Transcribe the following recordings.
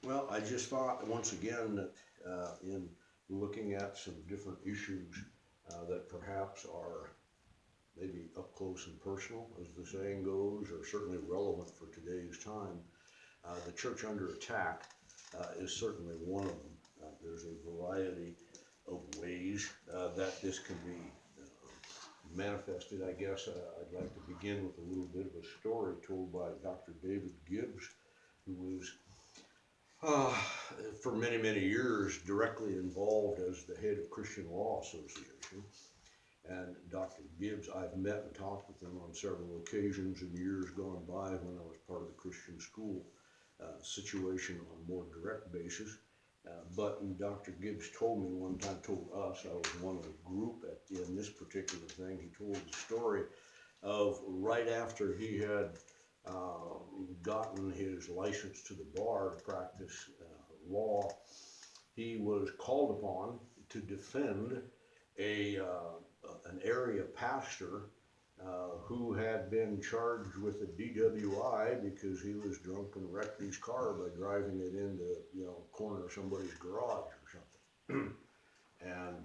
Well, I just thought once again that in looking at some different issues that perhaps are maybe up close and personal, as the saying goes, or certainly relevant for today's time, the church under attack is certainly one of them. There's a variety of ways that this can be manifested. I guess I'd like to begin with a little bit of a story told by Dr. David Gibbs, who was uh, for many, many years directly involved as the head of Christian Law Association. And Dr. Gibbs, I've met and talked with him on several occasions in years gone by when I was part of the Christian school situation on a more direct basis. But Dr. Gibbs told me one time, told us, I was one of the group in this particular thing, he told the story of right after he had gotten his license to the bar to practice law, he was called upon to defend an area pastor who had been charged with a DWI because he was drunk and wrecked his car by driving it into, corner of somebody's garage or something. And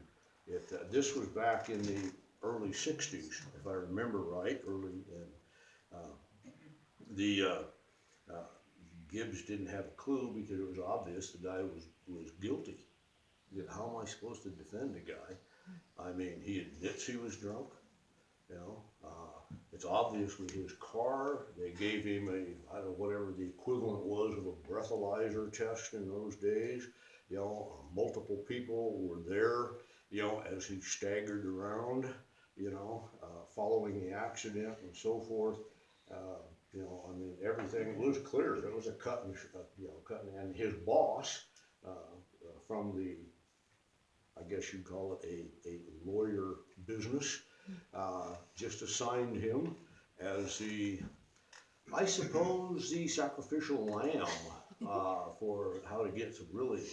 this was back in the early 60s, if I remember right, Gibbs didn't have a clue because it was obvious the guy was guilty. How am I supposed to defend a guy? I mean, he admits he was drunk, it's obviously his car. They gave him I don't know, whatever the equivalent was of a breathalyzer test in those days. Multiple people were there, as he staggered around, following the accident and so forth. I mean, everything was clear. There was a cut and his boss from the, I guess you'd call it a lawyer business, just assigned him as I suppose, the sacrificial lamb for how to get some really,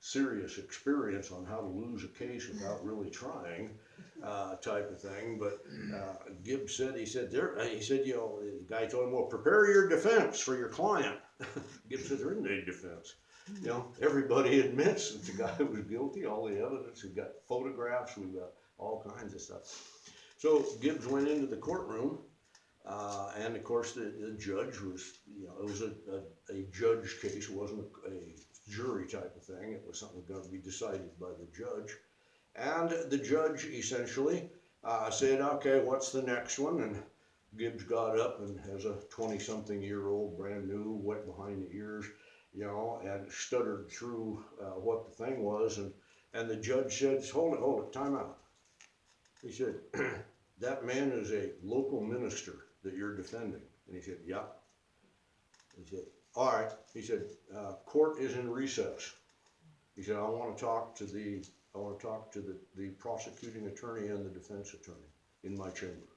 serious experience on how to lose a case without really trying, type of thing. But Gibbs said, the guy told him, well, prepare your defense for your client. Gibbs said, there isn't any defense. Everybody admits that the guy was guilty, all the evidence, we've got photographs, we've got all kinds of stuff. So Gibbs went into the courtroom, and of course the judge was, it was a judge case, it wasn't a jury type of thing, it was something going to be decided by the judge. And the judge essentially said, okay, what's the next one? And Gibbs got up and as a 20-something-year-old, brand new, wet behind the ears, and stuttered through what the thing was, and the judge said, hold it, time out. He said, that man is a local minister that you're defending. And he said, yeah. He said, all right. He said, court is in recess. He said, I want to talk to the prosecuting attorney and the defense attorney in my chamber.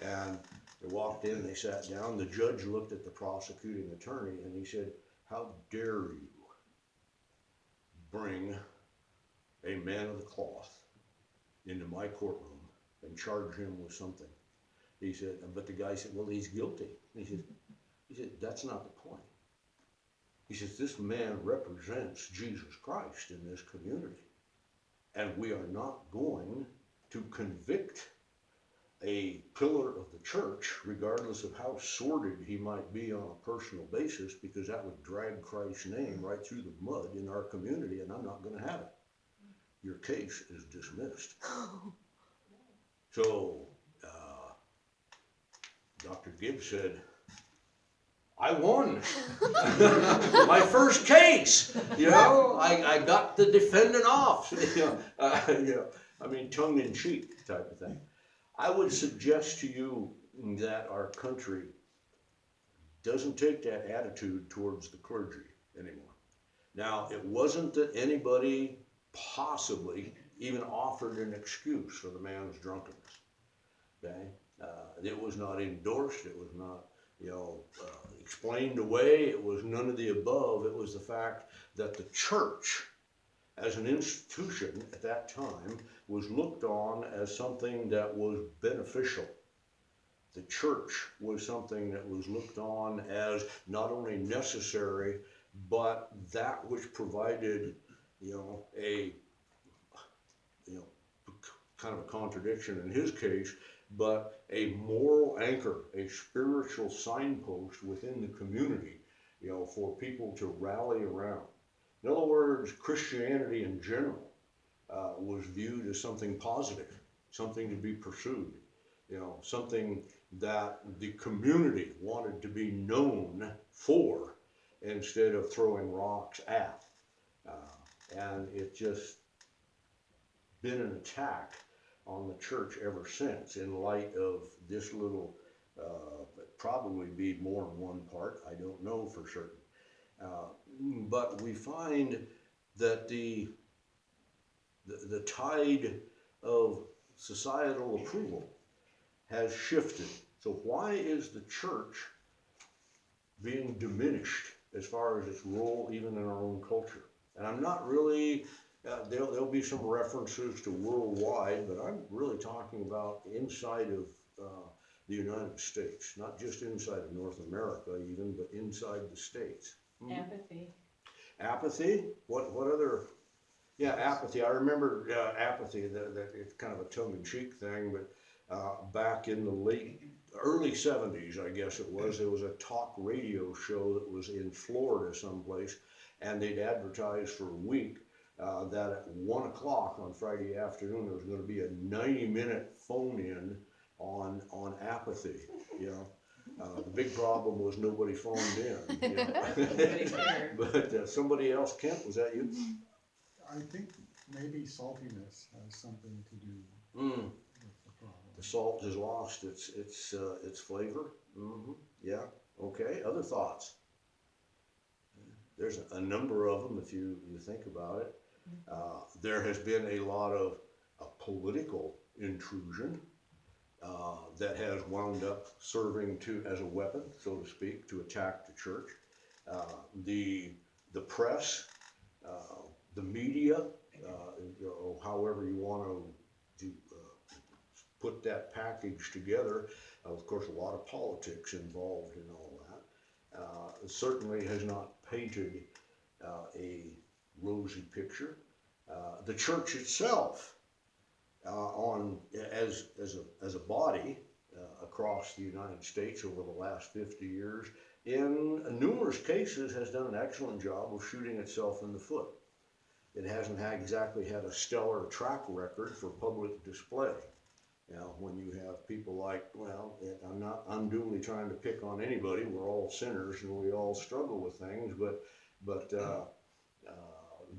And they walked in, they sat down. The judge looked at the prosecuting attorney and he said, how dare you bring a man of the cloth into my courtroom and charge him with something? He said, but the guy said, well, he's guilty. He said, that's not the point. He says, this man represents Jesus Christ in this community. And we are not going to convict a pillar of the church, regardless of how sordid he might be on a personal basis, because that would drag Christ's name right through the mud in our community, and I'm not going to have it. Your case is dismissed. So Dr. Gibbs said, I won my first case. I got the defendant off. I mean, tongue in cheek type of thing. I would suggest to you that our country doesn't take that attitude towards the clergy anymore. Now, it wasn't that anybody possibly even offered an excuse for the man's drunkenness. Okay, it was not endorsed. It was not, explained away. It was none of the above. It was the fact that the church, as an institution at that time, was looked on as something that was beneficial the church was something that was looked on as not only necessary, but that which provided, a, you know, kind of a contradiction in his case, but a moral anchor, a spiritual signpost within the community, for people to rally around. In other words, Christianity in general was viewed as something positive, something to be pursued, something that the community wanted to be known for instead of throwing rocks at. And it just been an attack on the church ever since, in light of this little, probably be more than one part, I don't know for certain. But we find that the tide of societal approval has shifted. So why is the church being diminished as far as its role even in our own culture? And I'm not really, there'll be some references to worldwide, but I'm really talking about inside of the United States, not just inside of North America even, but inside the States. Apathy. Apathy? What other? Yeah, apathy. I remember apathy, that it's kind of a tongue-in-cheek thing, but back in the early 70s, I guess it was, there was a talk radio show that was in Florida someplace, and they'd advertise for a week that at 1 o'clock on Friday afternoon there was going to be a 90-minute phone-in on apathy, the big problem was nobody phoned in. Nobody cared. But somebody else, Kent, was that you? I think maybe saltiness has something to do Mm. with the problem. The salt has lost its flavor. Mm-hmm. Yeah. Okay. Other thoughts? There's a number of them if you think about it. There has been a lot of political intrusion that has wound up serving as a weapon, so to speak, to attack the church. The press, the media, however you want to put that package together. Of course, a lot of politics involved in all that. It certainly has not painted a rosy picture. The church itself, as a body across the United States over the last 50 years, in numerous cases has done an excellent job of shooting itself in the foot. It hasn't exactly had a stellar track record for public display. When you have people like, I'm not unduly trying to pick on anybody, we're all sinners and we all struggle with things, but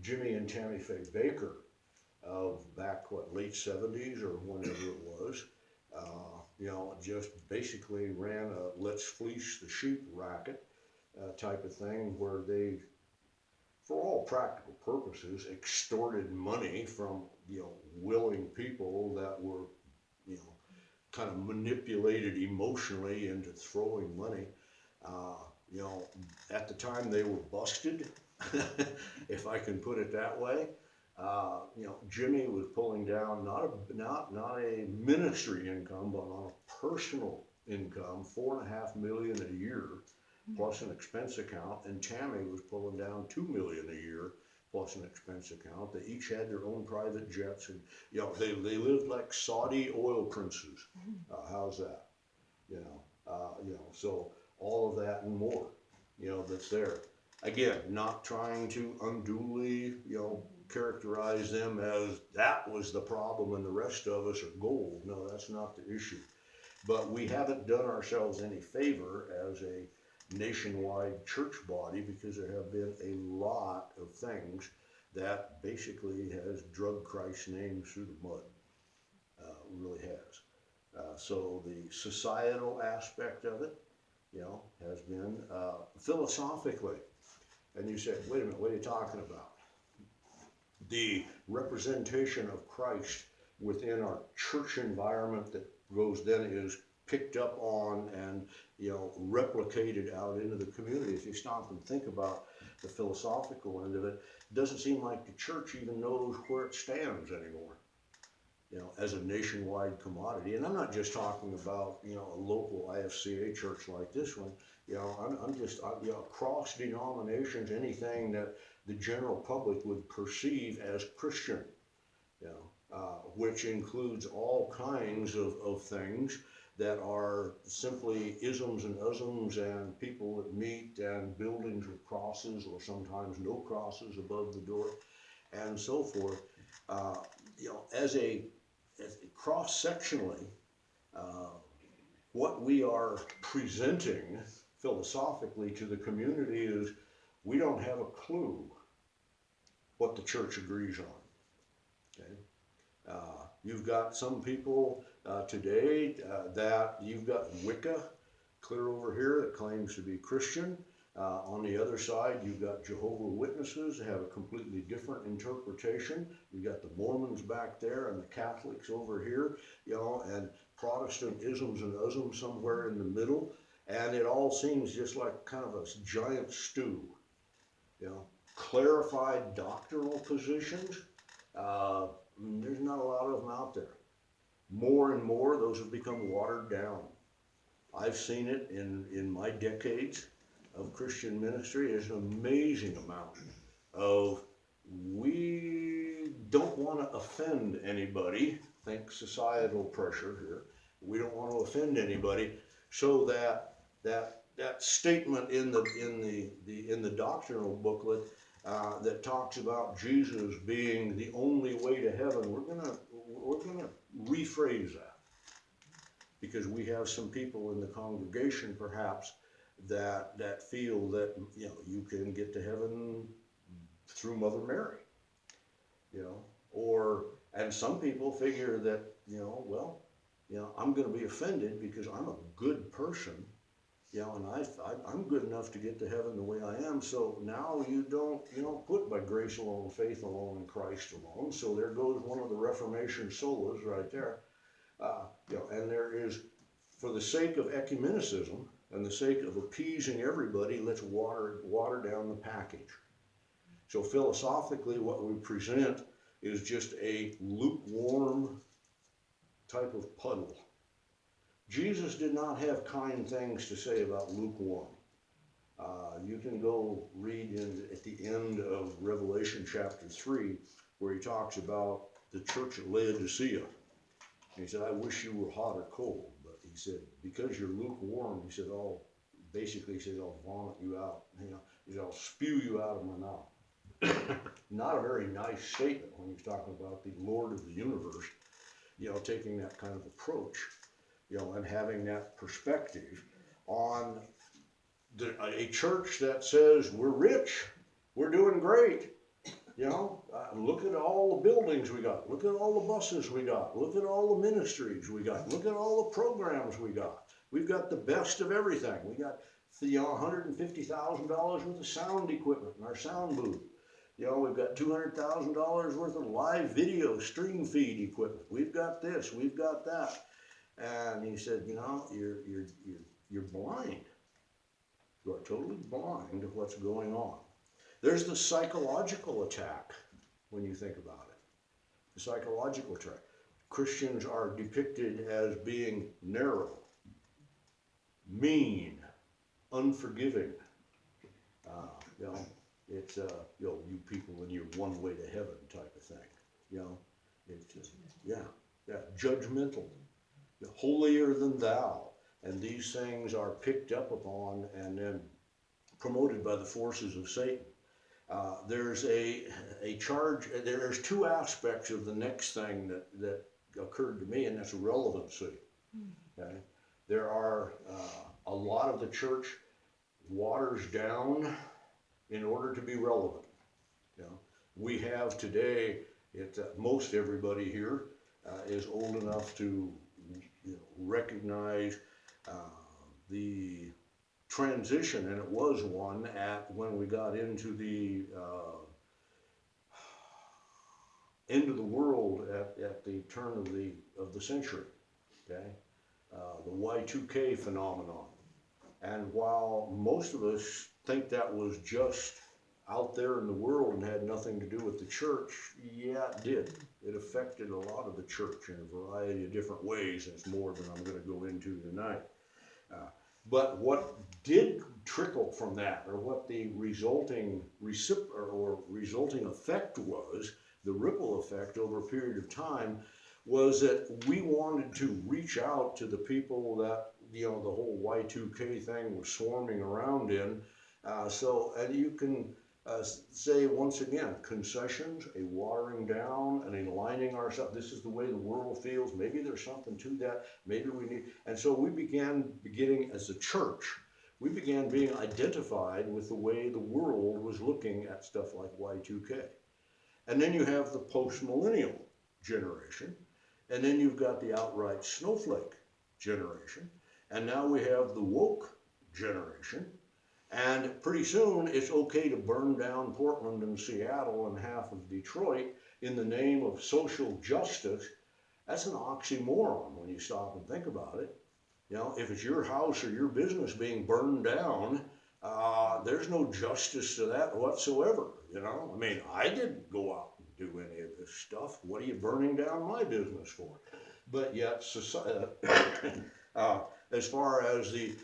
Jimmy and Tammy Faye Baker of back, late 70s or whenever it was, just basically ran a let's fleece the sheep racket type of thing where they, for all practical purposes, extorted money from, willing people that were, kind of manipulated emotionally into throwing money. At the time they were busted, if I can put it that way. Jimmy was pulling down not a ministry income, but on a personal income, $4.5 million a year, plus an expense account, and Tammy was pulling down $2 million a year, plus an expense account. They each had their own private jets, and they lived like Saudi oil princes. How's that? So all of that and more, that's there. Again, not trying to unduly, characterize them as that was the problem and the rest of us are gold. No, that's not the issue. But we haven't done ourselves any favor as a nationwide church body, because there have been a lot of things that basically has drug Christ's name through the mud. Really has. So the societal aspect of it, has been philosophically. And you say, wait a minute, what are you talking about? The representation of Christ within our church environment that is picked up on and replicated out into the community. If you stop and think about the philosophical end of it, it doesn't seem like the church even knows where it stands anymore. as a nationwide commodity. And I'm not just talking about, a local IFCA church like this one. I'm just, across denominations, anything that the general public would perceive as Christian, which includes all kinds of things that are simply isms and usms and people that meet and buildings with crosses or sometimes no crosses above the door and so forth. As cross-sectionally, what we are presenting philosophically to the community is we don't have a clue what the church agrees on. Okay? You've got some people today that you've got Wicca clear over here that claims to be Christian. On the other side, you've got Jehovah's Witnesses that have a completely different interpretation. You've got the Mormons back there and the Catholics over here, and Protestant isms and usms somewhere in the middle. And it all seems just like kind of a giant stew, clarified doctrinal positions. There's not a lot of them out there. More and more, those have become watered down. I've seen it in my decades of Christian ministry. There's an amazing amount of, we don't want to offend anybody, think societal pressure here, we don't want to offend anybody, so that statement in the doctrinal booklet that talks about Jesus being the only way to heaven, we're gonna rephrase that, because we have some people in the congregation perhaps that feel that you can get to heaven through Mother Mary, and some people figure that I'm going to be offended because I'm a good person, and I'm good enough to get to heaven the way I am. So now you don't put by grace alone, faith alone, and Christ alone. So there goes one of the Reformation solas right there. And there is, for the sake of ecumenicism and the sake of appeasing everybody, let's water down the package. So philosophically, what we present is just a lukewarm type of puddle. Jesus did not have kind things to say about lukewarm. You can go read at the end of Revelation chapter 3, where he talks about the church at Laodicea. And he said, I wish you were hot or cold. But he said, because you're lukewarm, he said, basically he said, I'll vomit you out. He said, I'll spew you out of my mouth. Not a very nice statement when he's talking about the Lord of the universe, taking that kind of approach, and having that perspective on a church that says we're rich, we're doing great. Look at all the buildings we got. Look at all the buses we got. Look at all the ministries we got. Look at all the programs we got. We've got the best of everything. We got $150,000 worth of sound equipment in our sound booth. We've got $200,000 worth of live video stream feed equipment. We've got this. We've got that. And he said, you're blind. You are totally blind to what's going on. There's the psychological attack when you think about it. The psychological attack. Christians are depicted as being narrow, mean, unforgiving. It's you people and your one way to heaven type of thing. It's judgmental, holier than thou, and these things are picked up upon and then promoted by the forces of Satan. There's a charge. There's two aspects of the next thing that occurred to me, and that's relevancy. Okay? There are a lot of the church waters down in order to be relevant. We have today, most everybody here is old enough to recognize the transition, and it was one when we got into the end of the world at the turn of the century. Okay, the Y2K phenomenon, and while most of us think that was just out there in the world and had nothing to do with the church, yeah, it did. It affected a lot of the church in a variety of different ways. It's more than I'm going to go into tonight. But what did trickle from that, or what the resulting resulting effect was, the ripple effect over a period of time, was that we wanted to reach out to the people that, the whole Y2K thing was swarming around in. And you can say once again, concessions, a watering down, and aligning ourselves. This is the way the world feels. Maybe there's something to that. Maybe we need. And so we began beginning as a church. We began being identified with the way the world was looking at stuff like Y2K. And then you have the post-millennial generation. And then you've got the outright snowflake generation. And now we have the woke generation. And pretty soon it's okay to burn down Portland and Seattle and half of Detroit in the name of social justice. That's an oxymoron when you stop and think about it. If it's your house or your business being burned down, there's no justice to that whatsoever. I mean, I didn't go out and do any of this stuff. What are you burning down my business for? But yet, society, as far as the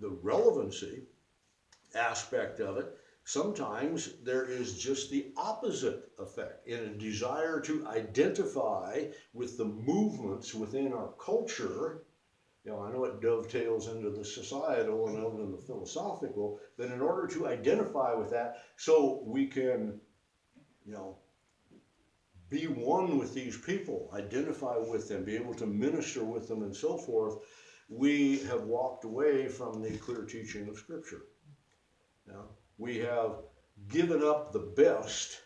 relevancy aspect of it, sometimes there is just the opposite effect in a desire to identify with the movements within our culture. I know it dovetails into the societal and into the philosophical, but in order to identify with that so we can, be one with these people, identify with them, be able to minister with them and so forth, we have walked away from the clear teaching of Scripture. We have given up the best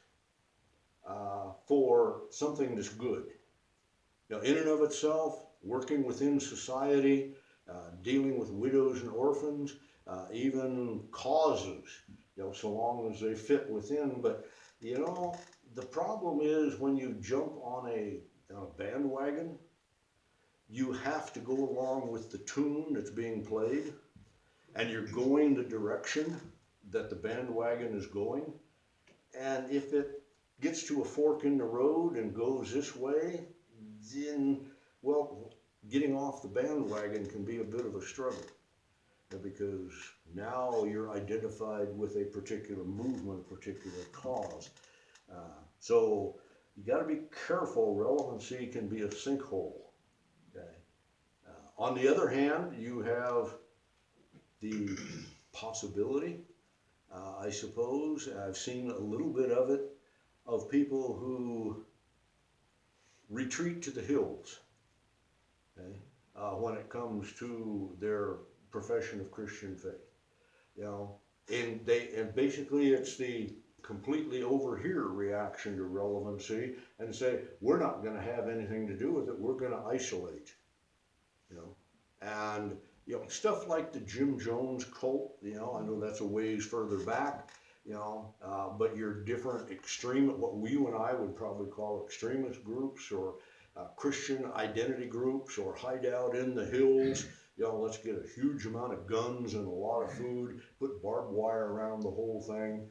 for something that's good. In and of itself, working within society, dealing with widows and orphans, even causes, so long as they fit within. But, the problem is when you jump on a bandwagon, you have to go along with the tune that's being played, and you're going the direction that the bandwagon is going. And if it gets to a fork in the road and goes this way, then, getting off the bandwagon can be a bit of a struggle, because now you're identified with a particular movement, a particular cause. So you got to be careful. Relevancy can be a sinkhole. Okay. On the other hand, you have the possibility, I suppose, I've seen a little bit of it, of people who retreat to the hills, okay, when it comes to their profession of Christian faith. And basically it's the completely over here reaction to relevancy, and say, we're not going to have anything to do with it, we're going to isolate. And stuff like the Jim Jones cult, I know that's a ways further back, but your different what you and I would probably call extremist groups, or Christian identity groups, or hideout in the hills. Let's get a huge amount of guns and a lot of food, put barbed wire around the whole thing.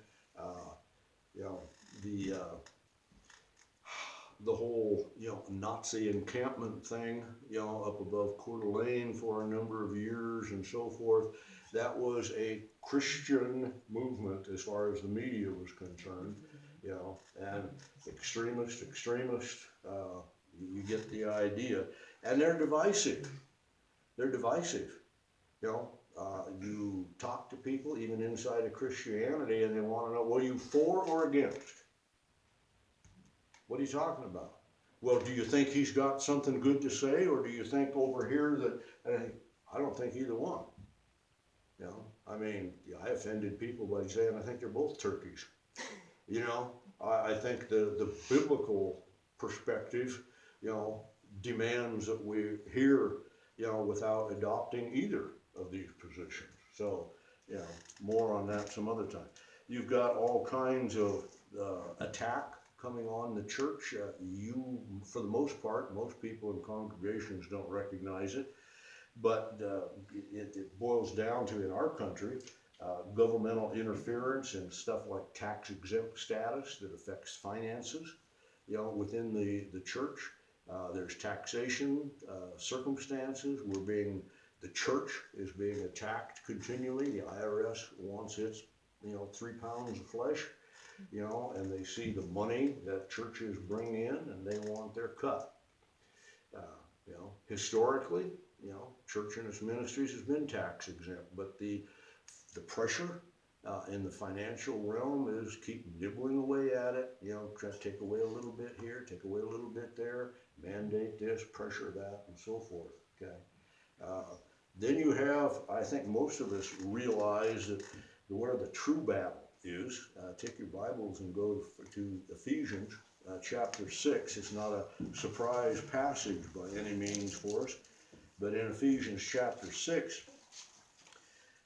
The whole, Nazi encampment thing, up above Coeur d'Alene for a number of years and so forth. That was a Christian movement as far as the media was concerned, and extremist, you get the idea. And they're divisive. You talk to people, even inside of Christianity, and they want to know, well, are you for or against? What are you talking about? Well, do you think he's got something good to say, or do you think over here that, I don't think either one. I mean, I offended people by saying I think they're both turkeys. I think the biblical perspective, demands that we hear, without adopting either of these positions. So, more on that some other time. You've got all kinds of attack coming on the church. For the most part, most people in congregations don't recognize it, but it boils down to, in our country, governmental interference and stuff like tax exempt status that affects finances, within the church. There's taxation circumstances. The church is being attacked continually. The IRS wants its, 3 pounds of flesh, and they see the money that churches bring in and they want their cut. Historically, church and its ministries has been tax exempt, but the pressure in the financial realm is keep nibbling away at it, try to take away a little bit here, take away a little bit there, mandate this, pressure that, and so forth, okay? Then you have, I think most of us realize that where the true battle is. Take your Bibles and go to Ephesians chapter 6. It's not a surprise passage by any means for us, but in Ephesians chapter 6,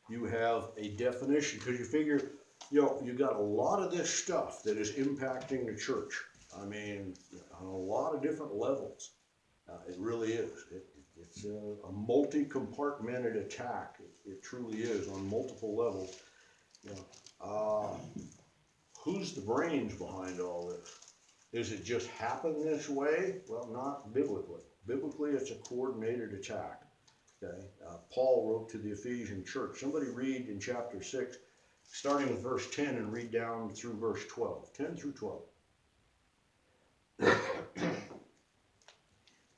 you have a definition, because you figure, you got a lot of this stuff that is impacting the church. I mean, on a lot of different levels. It really is. It's a multi-compartmented attack. It truly is on multiple levels. Who's the brains behind all this? Is it just happen this way? Well, not biblically. Biblically, it's a coordinated attack. Okay, Paul wrote to the Ephesian church. Somebody read in chapter 6, starting with verse 10 and read down through verse 12. 10 through 12.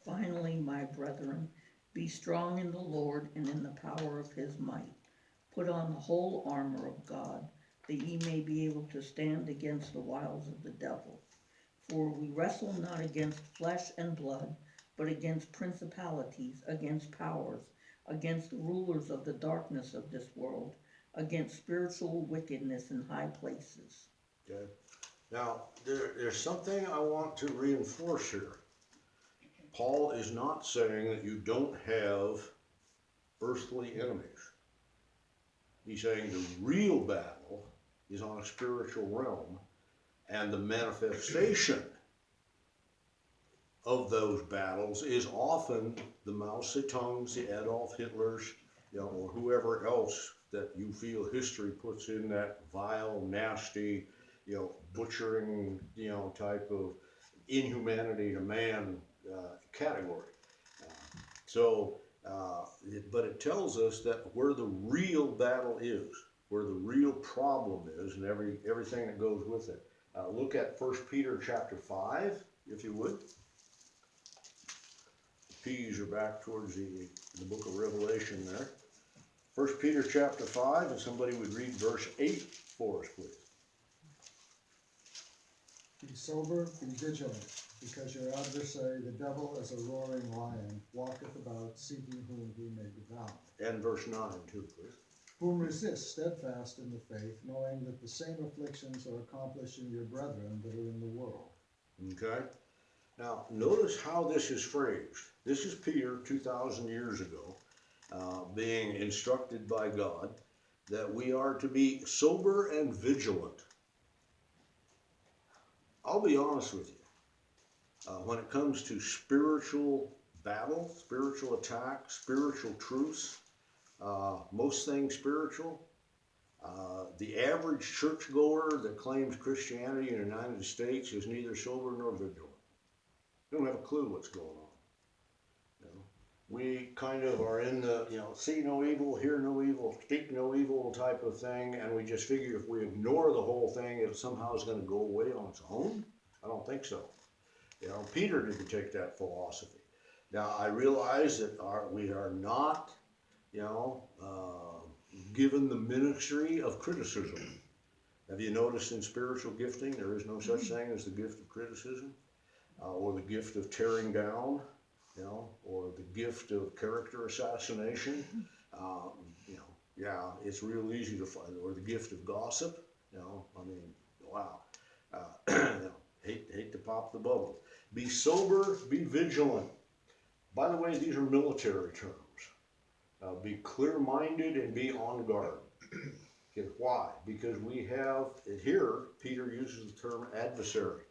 Finally, my brethren, be strong in the Lord and in the power of his might. Put on the whole armor of God, that ye may be able to stand against the wiles of the devil. For we wrestle not against flesh and blood, but against principalities, against powers, against the rulers of the darkness of this world, against spiritual wickedness in high places. Okay. Now, there's something I want to reinforce here. Paul is not saying that you don't have earthly enemies. He's saying the real battle is on a spiritual realm, and the manifestation of those battles is often the Mao Zedongs, the Adolf Hitlers, or whoever else that you feel history puts in that vile, nasty, butchering, type of inhumanity to man category. But it tells us that where the real battle is, where the real problem is, and everything that goes with it. Look at 1 Peter chapter 5, if you would. P's are back towards the book of Revelation there. 1 Peter chapter 5, and somebody would read verse 8 for us, please. Be sober, be vigilant, because your adversary, the devil, as a roaring lion, walketh about, seeking whom he may devour. And verse 9 too, please. Whom resist steadfast in the faith, knowing that the same afflictions are accomplished in your brethren that are in the world. Okay? Now, notice how this is phrased. This is Peter 2,000 years ago, being instructed by God that we are to be sober and vigilant. I'll be honest with you. When it comes to spiritual battle, spiritual attack, spiritual truths, most things spiritual, the average churchgoer that claims Christianity in the United States is neither sober nor vigilant. They don't have a clue what's going on. We kind of are in the, see no evil, hear no evil, speak no evil type of thing, and we just figure if we ignore the whole thing, it somehow is going to go away on its own. I don't think so. Peter didn't take that philosophy. Now, I realize that we are not, given the ministry of criticism. Have you noticed in spiritual gifting, there is no such thing as the gift of criticism, or the gift of tearing down, or the gift of character assassination. It's real easy to find, or the gift of gossip. Wow. Hate to pop the bubble. Be sober, be vigilant. By the way, these are military terms. Be clear-minded and be on guard. Okay, why? Because we have, here, Peter uses the term adversary.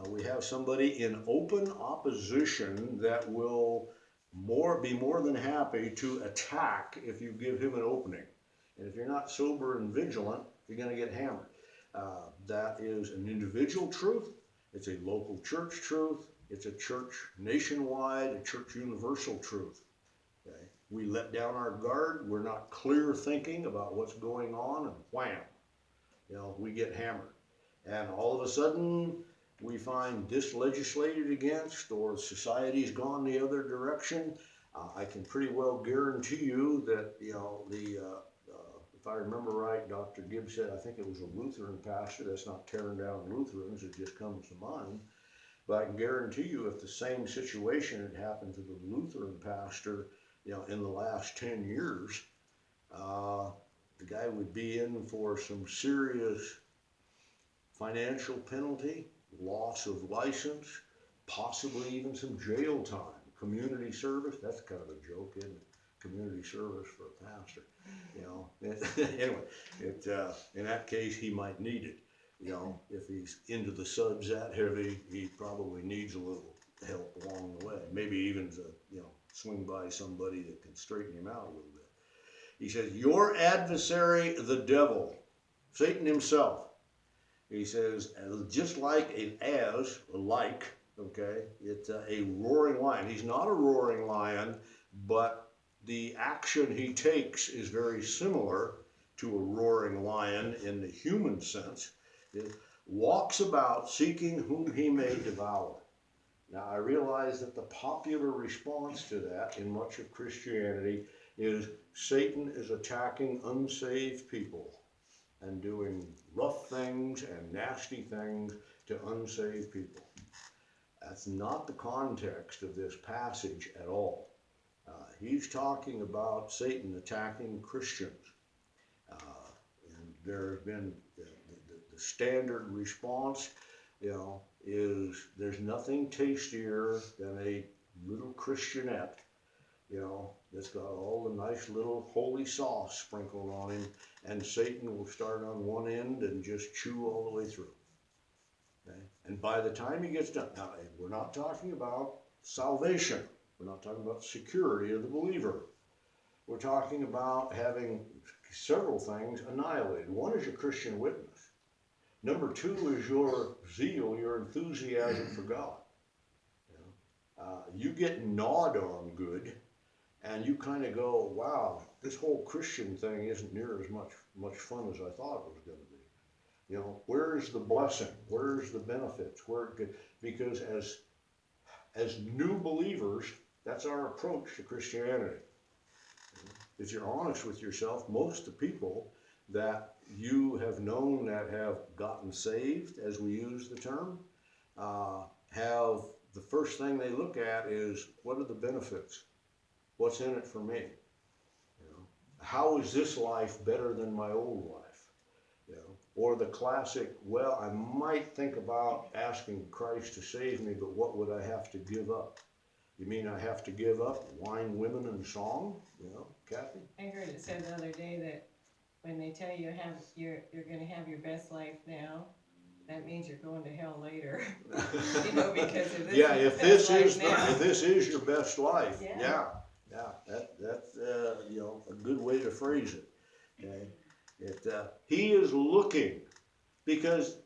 We have somebody in open opposition that will be more than happy to attack if you give him an opening. And if you're not sober and vigilant, you're gonna get hammered. That is an individual truth, it's a local church truth, it's a church nationwide, a church universal truth. Okay? We let down our guard, we're not clear thinking about what's going on, and wham, we get hammered. And all of a sudden, we find this legislated against, or society's gone the other direction. I can pretty well guarantee you that, if I remember right, Dr. Gibbs said, I think it was a Lutheran pastor, that's not tearing down Lutherans, it just comes to mind. But I can guarantee you if the same situation had happened to the Lutheran pastor, in the last 10 years, the guy would be in for some serious financial penalty, loss of license, possibly even some jail time, community service. That's kind of a joke, isn't it? Community service for a pastor, Anyway, in that case, he might need it. If he's into the suds that heavy, he probably needs a little help along the way. Maybe even to, swing by somebody that can straighten him out a little bit. He says, your adversary, the devil, Satan himself. He says, just like it's a roaring lion. He's not a roaring lion, but the action he takes is very similar to a roaring lion in the human sense. It walks about seeking whom he may devour. Now, I realize that the popular response to that in much of Christianity is Satan is attacking unsaved people and doing rough things and nasty things to unsaved people. That's not the context of this passage at all. He's talking about Satan attacking Christians. And there has been the standard response, is there's nothing tastier than a little Christianette, that's got all the nice little holy sauce sprinkled on him, and Satan will start on one end and just chew all the way through. Okay? And by the time he gets done, now we're not talking about salvation. We're not talking about security of the believer. We're talking about having several things annihilated. One is your Christian witness. Number two is your zeal, your enthusiasm for God. You get gnawed on good, and you kind of go, wow, this whole Christian thing isn't near as much fun as I thought it was going to be. Where's the blessing? Where's the benefits? Because as new believers, that's our approach to Christianity. If you're honest with yourself, most of the people that you have known that have gotten saved, as we use the term, have the first thing they look at is, what are the benefits? What's in it for me? How is this life better than my old life? Or the classic, well, I might think about asking Christ to save me, but what would I have to give up? You mean I have to give up wine, women, and song? Kathy? I heard it said the other day that when they tell you you're going to have your best life now, that means you're going to hell later. Because if this is your best life, yeah. that's a good way to phrase it. Okay, he is looking, because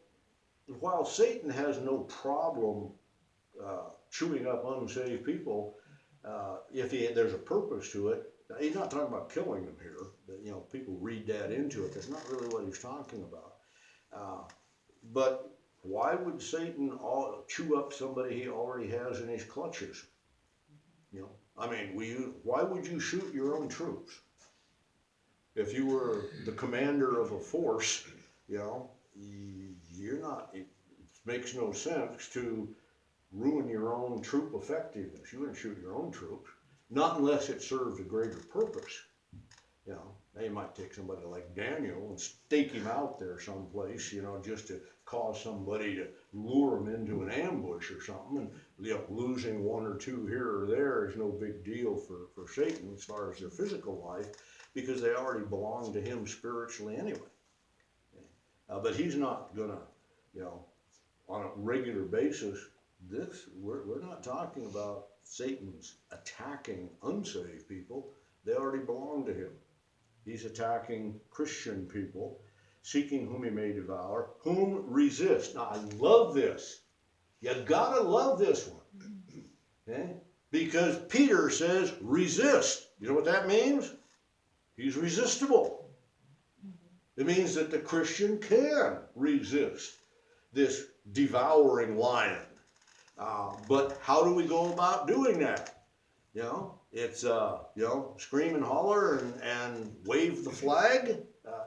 while Satan has no problem chewing up unsaved people, if there's a purpose to it. He's not talking about killing them here. But, people read that into it. That's not really what he's talking about. But why would Satan chew up somebody he already has in his clutches? Why would you shoot your own troops? If you were the commander of a force, you're not. It makes no sense to ruin your own troop effectiveness. You wouldn't shoot your own troops, not unless it served a greater purpose. Now you might take somebody like Daniel and stake him out there someplace, just to cause somebody to lure him into an ambush or something. And losing one or two here or there is no big deal for Satan as far as their physical life, because they already belong to him spiritually anyway. But he's not gonna, on a regular basis. We're not talking about Satan's attacking unsaved people. They already belong to him. He's attacking Christian people, seeking whom he may devour, whom resist. Now, I love this. You gotta love this one. Okay? Because Peter says resist. You know what that means? He's resistible. It means that the Christian can resist this devouring lion. But how do we go about doing that? You know, it's, scream and holler and wave the flag.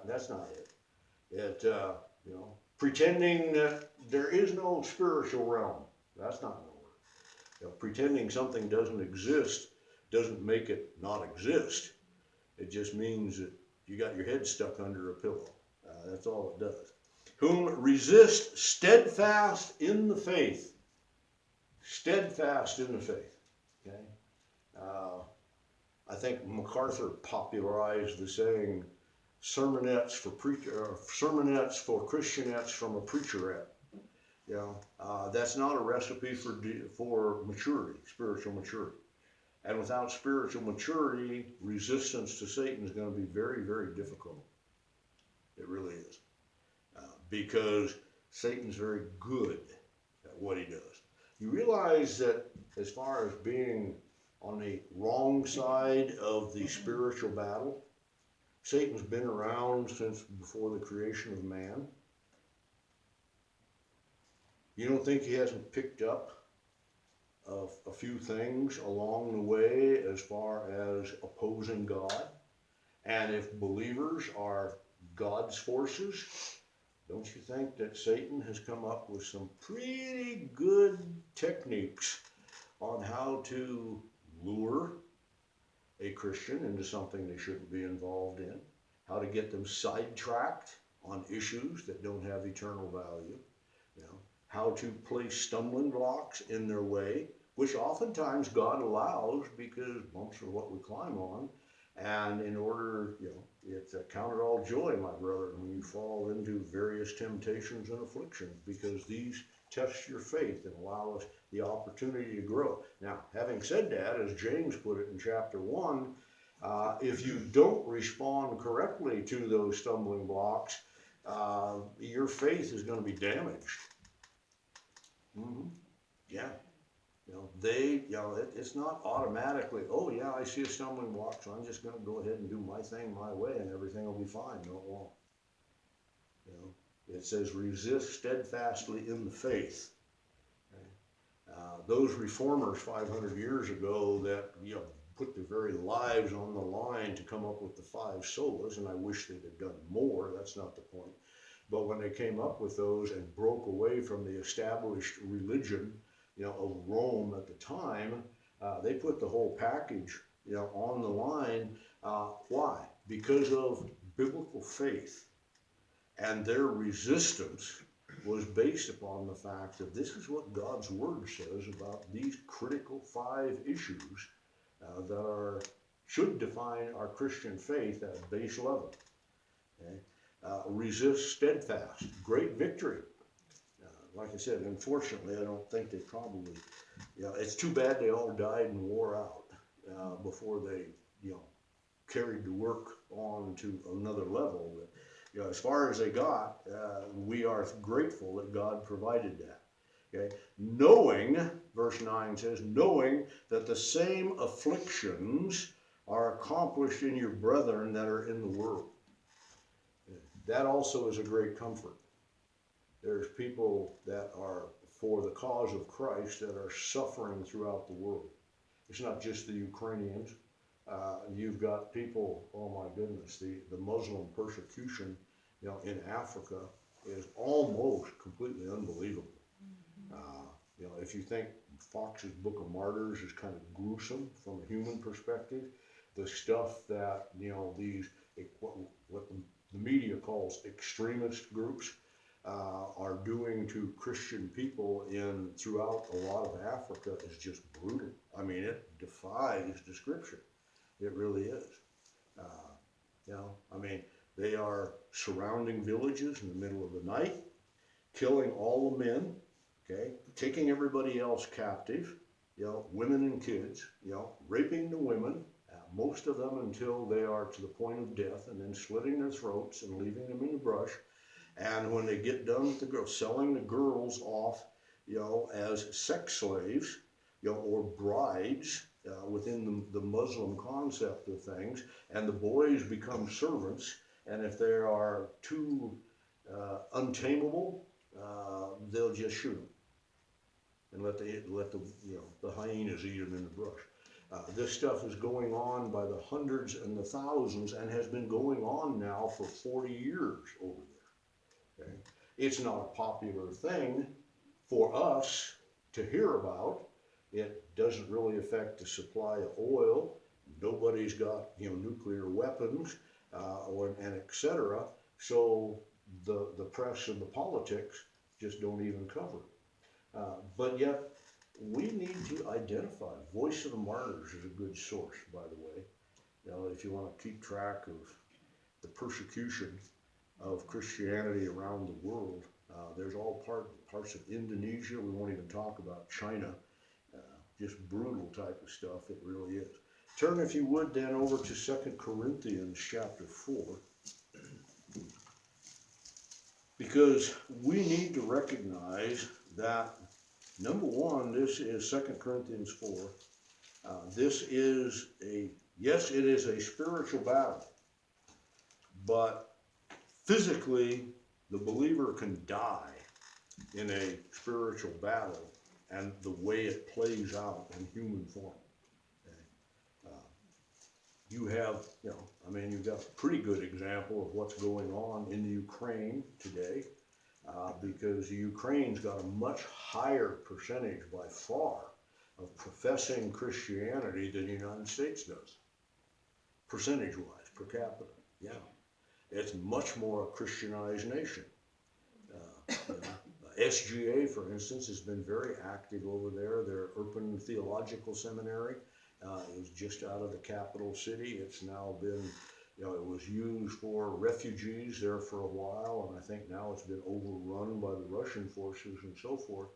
That's not it. Pretending that there is no spiritual realm. That's not going to work. Pretending something doesn't exist doesn't make it not exist. It just means that you got your head stuck under a pillow. That's all it does. Whom resist steadfast in the faith. Steadfast in the faith. Okay? I think MacArthur popularized the saying, sermonettes for Christianettes from a preacherette. That's not a recipe for maturity, spiritual maturity. And without spiritual maturity, resistance to Satan is going to be very, very difficult. It really is. Because Satan's very good at what he does. You realize that as far as being on the wrong side of the spiritual battle, Satan's been around since before the creation of man. You don't think he hasn't picked up a few things along the way as far as opposing God? And if believers are God's forces, don't you think that Satan has come up with some pretty good techniques on how to lure a Christian into something they shouldn't be involved in, how to get them sidetracked on issues that don't have eternal value, how to place stumbling blocks in their way, which oftentimes God allows because bumps are what we climb on. And in order, it's count it all joy, my brother, when you fall into various temptations and afflictions, because these test your faith and allow us the opportunity to grow. Now, having said that, as James put it in chapter 1, if you don't respond correctly to those stumbling blocks, your faith is going to be damaged. Mm-hmm. Yeah. It's not automatically, oh yeah, I see a stumbling block, so I'm just going to go ahead and do my thing my way and everything will be fine. No, it won't. It says resist steadfastly in the faith. Okay? Those reformers 500 years ago that, put their very lives on the line to come up with the 5 solas, and I wish they'd have done more, that's not the point. But when they came up with those and broke away from the established religion, of Rome at the time, they put the whole package, on the line. Why? Because of biblical faith. And their resistance was based upon the fact that this is what God's Word says about these critical 5 issues that should define our Christian faith at a base level. Okay? Resist steadfast. Great victory. Like I said, unfortunately, I don't think they probably, it's too bad they all died and wore out before they, carried the work on to another level. But, as far as they got, we are grateful that God provided that. Okay? Knowing, verse 9 says, knowing that the same afflictions are accomplished in your brethren that are in the world. That also is a great comfort. There's people that are for the cause of Christ that are suffering throughout the world. It's not just the Ukrainians. You've got people, oh my goodness, the Muslim persecution, in Africa is almost completely unbelievable. If you think Fox's Book of Martyrs is kind of gruesome from a human perspective, the stuff that, what the media calls extremist groups, are doing to Christian people throughout a lot of Africa is just brutal. I mean, it defies description. It really is. They are surrounding villages in the middle of the night, killing all the men, okay, taking everybody else captive, women and kids, raping the women, most of them until they are to the point of death, and then slitting their throats and leaving them in the brush. And when they get done with the girls, selling the girls off, as sex slaves, or brides within the Muslim concept of things, and the boys become servants. And if they are too untamable, they'll just shoot them and let the hyenas eat them in the brush. This stuff is going on by the hundreds and the thousands, and has been going on now for 40 years over there. Okay? It's not a popular thing for us to hear about. It doesn't really affect the supply of oil. Nobody's got nuclear weapons and etc. So the press and the politics just don't even cover it. But yet we need to identify. Voice of the Martyrs is a good source, by the way. If you want to keep track of the persecution of Christianity around the world, there's all parts of Indonesia. We won't even talk about China. Just brutal type of stuff. It really is. Turn, if you would, then over to 2 Corinthians chapter 4. Because we need to recognize that, number one, this is 2 Corinthians 4. This is yes, it is a spiritual battle. But physically, the believer can die in a spiritual battle, and the way it plays out in human form. Okay? You have, you've got a pretty good example of what's going on in the Ukraine today, because the Ukraine's got a much higher percentage by far of professing Christianity than the United States does, percentage-wise, per capita. Yeah, it's much more a Christianized nation. SGA, for instance, has been very active over there. Their Urban Theological Seminary is just out of the capital city. It's now been, it was used for refugees there for a while, and I think now it's been overrun by the Russian forces and so forth.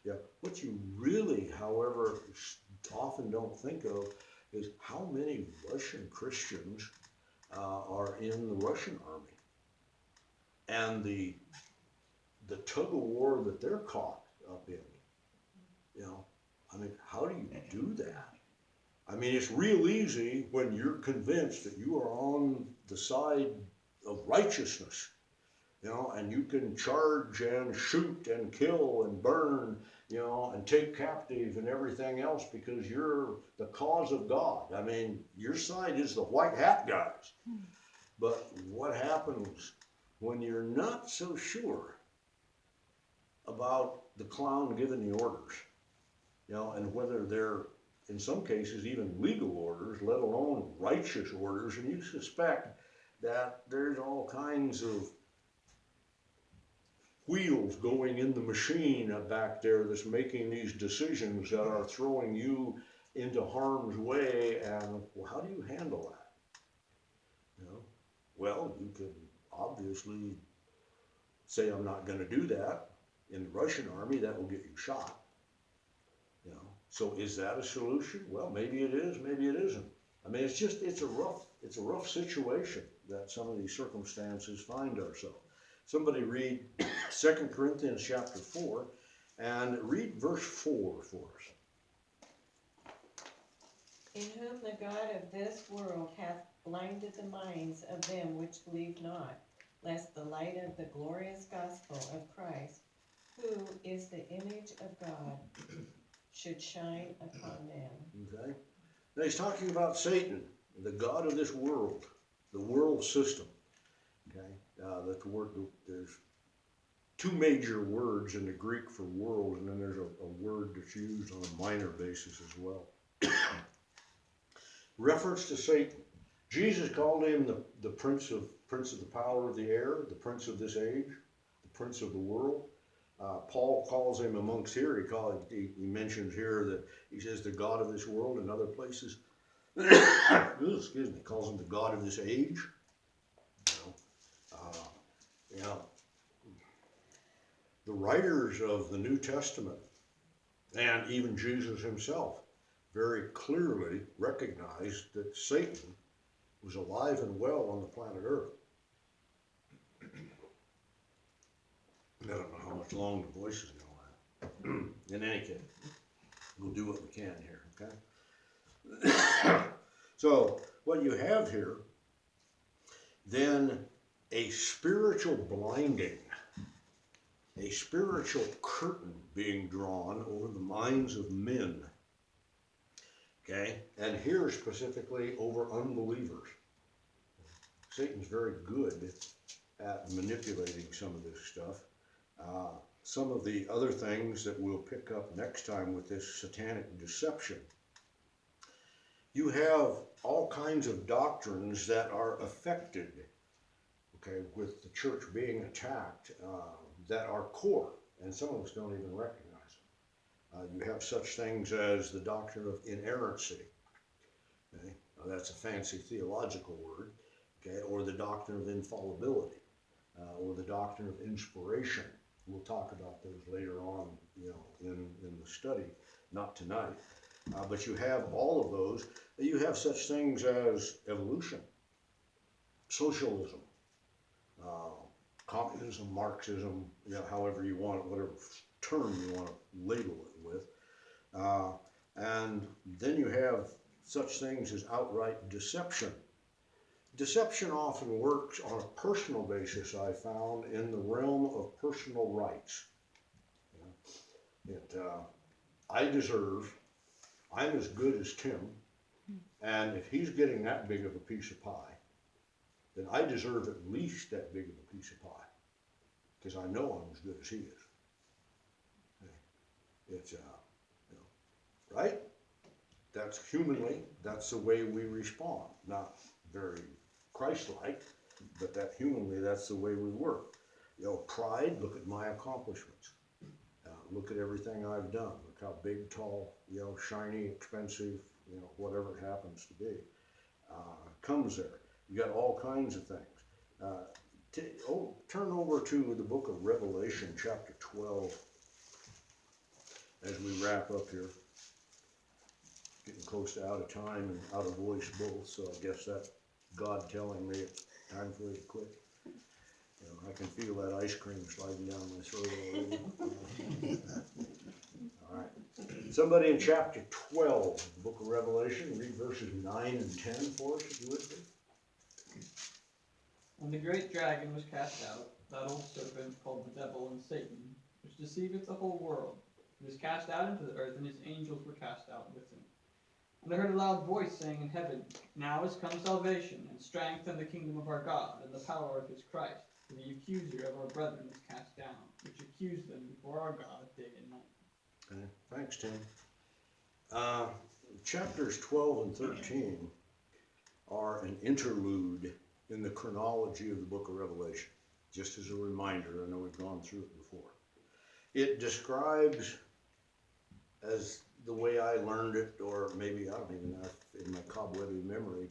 Yeah, what you really, however, often don't think of is how many Russian Christians are in the Russian army, and the tug of war that they're caught up in. How do you do that? It's real easy when you're convinced that you are on the side of righteousness, and you can charge and shoot and kill and burn, and take captive and everything else because you're the cause of God. Your side is the white hat guys. But what happens when you're not so sure about the clown giving the orders, and whether they're, in some cases, even legal orders, let alone righteous orders, and you suspect that there's all kinds of wheels going in the machine back there that's making these decisions that are throwing you into harm's way, and how do you handle that? Well, you can obviously say, I'm not going to do that. In the Russian army, that will get you shot. So is that a solution? Well, maybe it is, maybe it isn't. It's a rough situation that some of these circumstances find ourselves. Somebody read 2 Corinthians chapter 4 and read verse 4 for us. In whom the God of this world hath blinded the minds of them which believe not, lest the light of the glorious gospel of Christ, who is the image of God, should shine upon them. Okay? Now he's talking about Satan, the god of this world, the world system. Okay? There's two major words in the Greek for world, and then there's a word that's used on a minor basis as well. Reference to Satan. Jesus called him the prince of the power of the air, the prince of this age, the prince of the world. Paul calls him amongst here, he mentions here that he says the God of this world in other places. Excuse me, calls him the God of this age. The writers of the New Testament, and even Jesus himself, very clearly recognized that Satan was alive and well on the planet Earth. I don't know how much longer the voice is going to last. In any case, we'll do what we can here, okay? So, what you have here, then a spiritual blinding, a spiritual curtain being drawn over the minds of men, okay? And here specifically over unbelievers. Satan's very good at manipulating some of this stuff. Some of the other things that we'll pick up next time with this satanic deception. You have all kinds of doctrines that are affected, okay, with the church being attacked, that are core, and some of us don't even recognize them. You have such things as the doctrine of inerrancy. Okay? Now, that's a fancy theological word, okay, or the doctrine of infallibility, or the doctrine of inspiration. We'll talk about those later on, you know, in the study, not tonight. But you have all of those. You have such things as evolution, socialism, communism, Marxism, you know, however you want it, whatever term you want to label it with. And then you have such things as outright deception. Deception often works on a personal basis, I found, in the realm of personal rights. You know, I'm as good as Tim, and if he's getting that big of a piece of pie, then I deserve at least that big of a piece of pie, because I know I'm as good as he is. It's, you know, right? That's humanly, that's the way we respond. Not very Christ-like, but that humanly, that's the way we work. You know, pride, look at my accomplishments. Look at everything I've done. Look how big, tall, you know, shiny, expensive, you know, whatever it happens to be, comes there. You got all kinds of things. Turn over to the book of Revelation, chapter 12, as we wrap up here. Getting close to out of time and out of voice both, so I guess that's God telling me it's time for me to quit. You know, I can feel that ice cream sliding down my throat already. All right. Somebody in chapter 12, the book of Revelation, read verses 9 and 10 for us, if you would, please. And the great dragon was cast out, that old serpent called the devil and Satan, which deceiveth the whole world. He was cast out into the earth, and his angels were cast out with him. And I heard a loud voice saying in heaven, Now is come salvation, and strength, and the kingdom of our God, and the power of his Christ. For the accuser of our brethren is cast down, which accused them before our God day and night. Okay, thanks, Tim. Chapters 12 and 13 are an interlude in the chronology of the book of Revelation. Just as a reminder, I know we've gone through it before. It describes, as the way I learned it, or maybe I don't even know if in my cobwebby memory,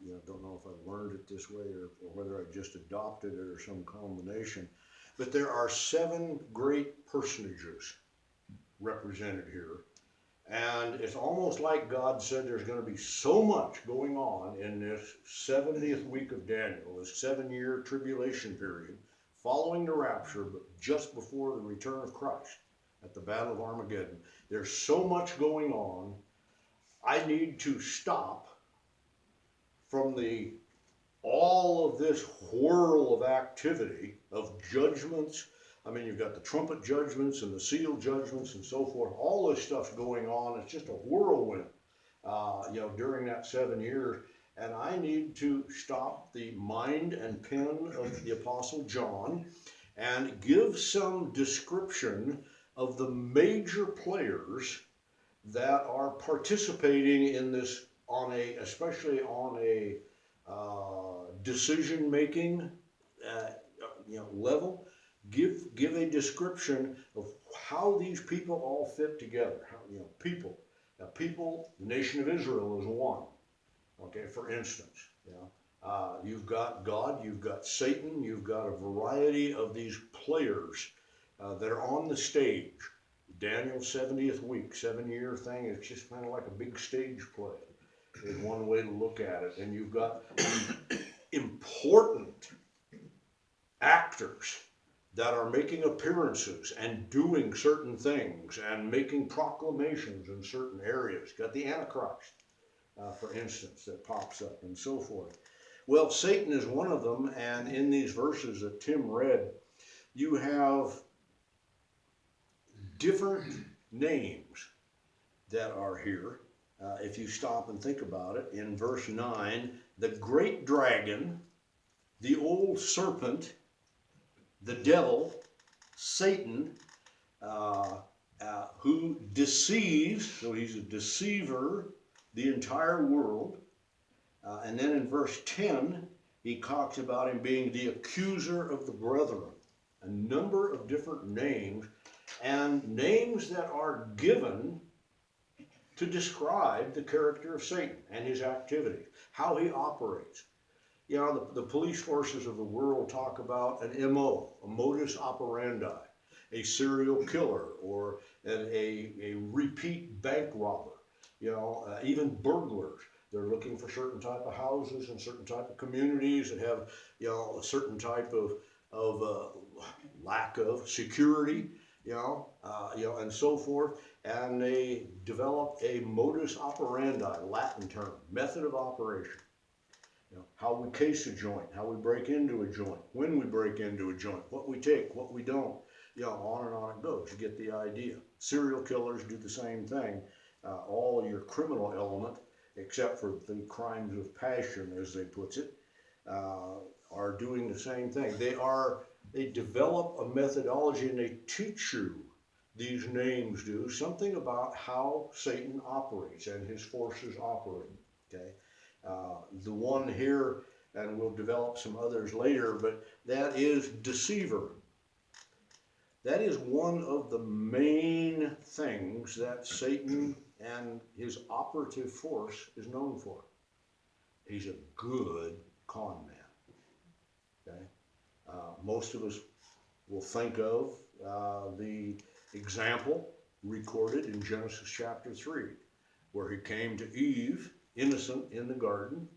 you know, don't know if I learned it this way or whether I just adopted it or some combination. But there are 7 great personages represented here. And it's almost like God said there's going to be so much going on in this 70th week of Daniel, this 7-year tribulation period, following the rapture, but just before the return of Christ at the Battle of Armageddon. There's so much going on. I need to stop from all of this whirl of activity, of judgments. I mean, you've got the trumpet judgments and the seal judgments and so forth. All this stuff's going on. It's just a whirlwind, you know, during that 7 years. And I need to stop the mind and pen of the Apostle John and give some description of the major players that are participating in this especially on a decision-making, you know, level. Give a description of how these people all fit together. How, you know, people. Now, people, the nation of Israel is one. Okay, for instance, you know, you've got God, you've got Satan, you've got a variety of these players that are on the stage. Daniel's 70th week, 7-year thing, it's just kind of like a big stage play, is one way to look at it. And you've got important actors that are making appearances and doing certain things and making proclamations in certain areas. Got the Antichrist, for instance, that pops up and so forth. Well, Satan is one of them, and in these verses that Tim read, you have different names that are here. If you stop and think about it, in verse 9, the great dragon, the old serpent, the devil, Satan, who deceives, so he's a deceiver, the entire world. And then in verse 10, he talks about him being the accuser of the brethren. A number of different names, and names that are given to describe the character of Satan and his activity, how he operates. You know, the police forces of the world talk about an MO, a modus operandi, a serial killer, or a repeat bank robber, you know, even burglars. They're looking for certain type of houses and certain type of communities that have, you know, a certain type of lack of security, you know, and so forth. And they develop a modus operandi, Latin term, method of operation. You know, how we case a joint, how we break into a joint, when we break into a joint, what we take, what we don't, you know, on and on it goes. You get the idea. Serial killers do the same thing. All your criminal element, except for the crimes of passion, as they puts it, are doing the same thing. They develop a methodology and they teach you, these names do, something about how Satan operates and his forces operate, okay? The one here, and we'll develop some others later, but that is deceiver. That is one of the main things that Satan and his operative force is known for. He's a good con man, okay? Most of us will think of the example recorded in Genesis chapter 3, where he came to Eve, innocent in the garden,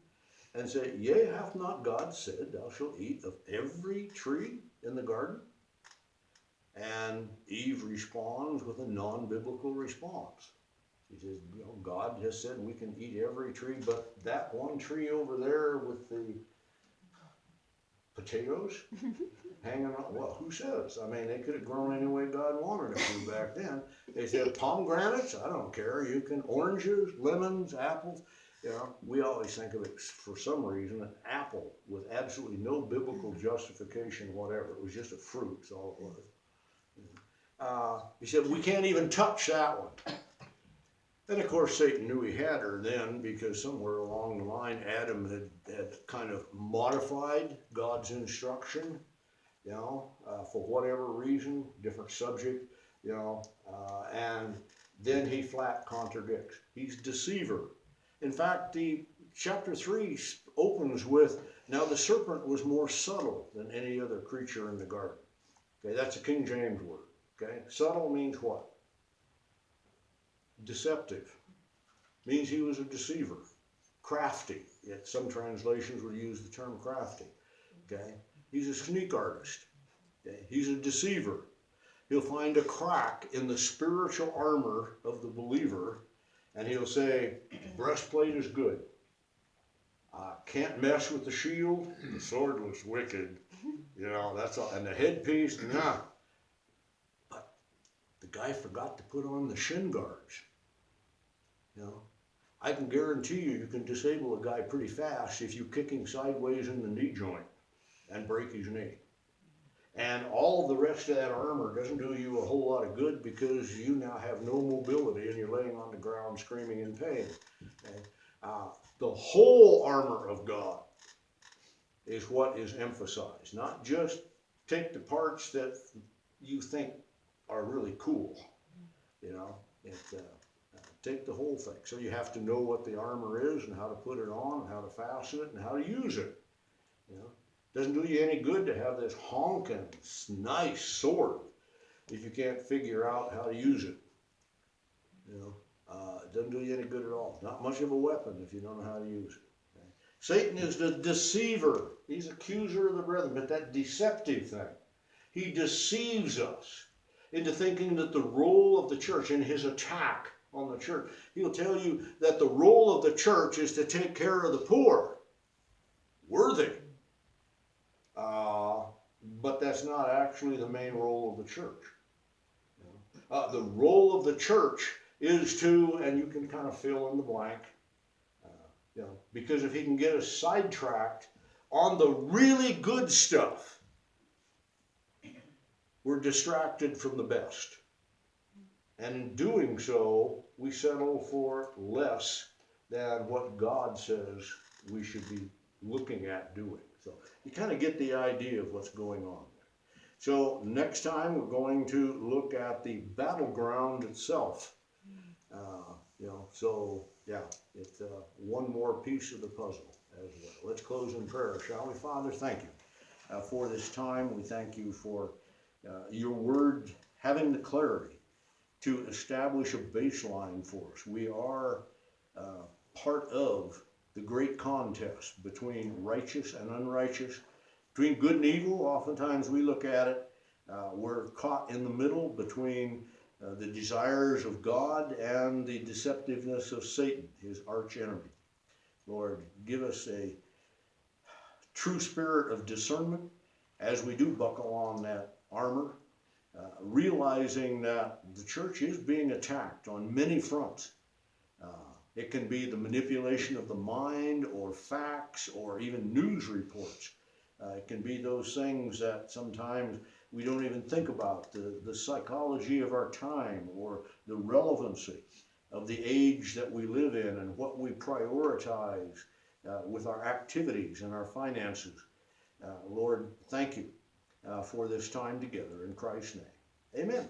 and said, Yea, hath not God said, thou shalt eat of every tree in the garden? And Eve responds with a non-biblical response. She says, you know, God has said we can eat every tree, but that one tree over there with the potatoes hanging on, well, who says? I mean, they could have grown any way God wanted them to back then. They said pomegranates, I don't care. You can, oranges, lemons, apples. You know, we always think of it, for some reason, an apple with absolutely no biblical justification, whatever. It was just a fruit, that's all it was. He said, we can't even touch that one. And of course, Satan knew he had her then, because somewhere along the line, Adam had kind of modified God's instruction, you know, for whatever reason, different subject, you know, and then he flat contradicts. He's deceiver. In fact, the chapter 3 opens with, now the serpent was more subtle than any other creature in the garden. Okay, that's a King James word. Okay, subtle means what? Deceptive. Means he was a deceiver. Crafty. Yet some translations would use the term crafty. Okay, he's a sneak artist. Okay, he's a deceiver. He'll find a crack in the spiritual armor of the believer, and he'll say, breastplate is good. Can't mess with the shield. The sword looks wicked. You know, that's all. And the headpiece, nah. But the guy forgot to put on the shin guards. You know, I can guarantee you can disable a guy pretty fast if you kick him sideways in the knee joint and break his knee. And all the rest of that armor doesn't do you a whole lot of good, because you now have no mobility and you're laying on the ground screaming in pain. Okay? The whole armor of God is what is emphasized, not just take the parts that you think are really cool, you know, take the whole thing. So you have to know what the armor is and how to put it on and how to fasten it and how to use it, you know. Doesn't do you any good to have this honking, nice sword if you can't figure out how to use it. You know, it doesn't do you any good at all. Not much of a weapon if you don't know how to use it. Okay? Satan is the deceiver. He's accuser of the brethren, but that deceptive thing. He deceives us into thinking that the role of the church, in his attack on the church, he'll tell you that the role of the church is to take care of the poor. Worthy. But that's not actually the main role of the church. The role of the church is to, and you can kind of fill in the blank, because if he can get us sidetracked on the really good stuff, we're distracted from the best. And in doing so, we settle for less than what God says we should be looking at doing. So you kind of get the idea of what's going on there. So next time we're going to look at the battleground itself. It's one more piece of the puzzle as well. Let's close in prayer, shall we? Father, thank you for this time. We thank you for your word having the clarity to establish a baseline for us. We are part of the great contest between righteous and unrighteous, between good and evil. Oftentimes we look at it, we're caught in the middle between the desires of God and the deceptiveness of Satan, his arch enemy. Lord, give us a true spirit of discernment as we do buckle on that armor, realizing that the church is being attacked on many fronts. It can be the manipulation of the mind, or facts, or even news reports. It can be those things that sometimes we don't even think about, the psychology of our time, or the relevancy of the age that we live in and what we prioritize with our activities and our finances. Lord, thank you for this time together in Christ's name. Amen.